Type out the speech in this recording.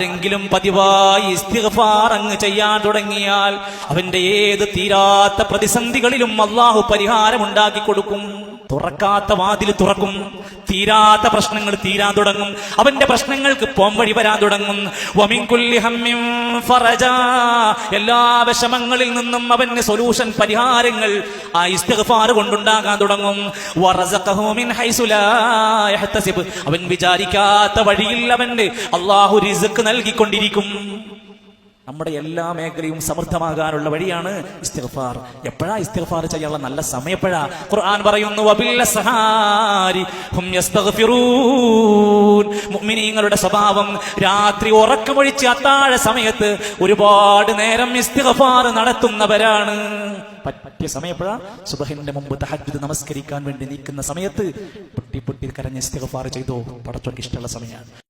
എങ്കിലും പതിവായി ഇസ്തിഗ്ഫാർ അങ്ങ് ചെയ്യാൻ തുടങ്ങിയാൽ അവന്റെ ഏത് തീരാത്ത പ്രതിസന്ധികളിലും അള്ളാഹു പരിഹാരം ഉണ്ടാക്കി കൊടുക്കും. തുറക്കാത്ത വാതിൽ തുറക്കും, തീരാത്ത പ്രശ്നങ്ങൾ തീരാൻ തുടങ്ങും, അവന്റെ പ്രശ്നങ്ങൾക്ക് പോംവഴി വരാൻ തുടങ്ങും. വമിൻ കുല്ലി ഹമ്മിൻ ഫറജാ, എല്ലാ വിഷമങ്ങളിൽ നിന്നും അവന് സൊല്യൂഷൻ, പരിഹാരങ്ങൾ ആ ഇസ്തിഗ്ഫാർ കൊണ്ടുണ്ടാകാൻ തുടങ്ങും. വറസഖഹു മിൻ ഹൈസു ലാ യഹ്തസിബ്, അവൻ വിചാരിക്കാത്ത വഴിയിൽ അവന് അല്ലാഹു റിസ്ക് നൽകിക്കൊണ്ടിരിക്കും. നമ്മുടെ എല്ലാ മേഖലയും സമൃദ്ധമാകാനുള്ള വഴിയാണ് ഇസ്തിഗ്ഫാർ. എപ്പോഴാ ഇസ്തിഗ്ഫാർ ചെയ്യാനുള്ള നല്ല സമയം എപ്പോഴാ? ഖുർആൻ പറയുന്നു വബില്ലസ്ഹാരി ഹും യസ്തഗ്ഫിറൂൻ. മുഅ്മിനീങ്ങളുടെ സ്വഭാവം രാത്രി ഉറക്കമൊഴിച്ച് അത്താഴ സമയത്ത് ഒരുപാട് നേരം ഇസ്തിഗ്ഫാർ നടത്തുന്നവരാണ്. പറ്റിയ സമയം എപ്പോഴാ? സുബ്ഹിന്റെ മുമ്പ് തഹജ്ജുദ് നമസ്കരിക്കാൻ വേണ്ടി നിൽക്കുന്ന സമയത്ത് പൊട്ടി പൊട്ടി കരഞ്ഞ് ഇസ്തിഗ്ഫാർ ചെയ്തോ, പടച്ചോർക്ക് ഇഷ്ടമുള്ള സമയമാണ്.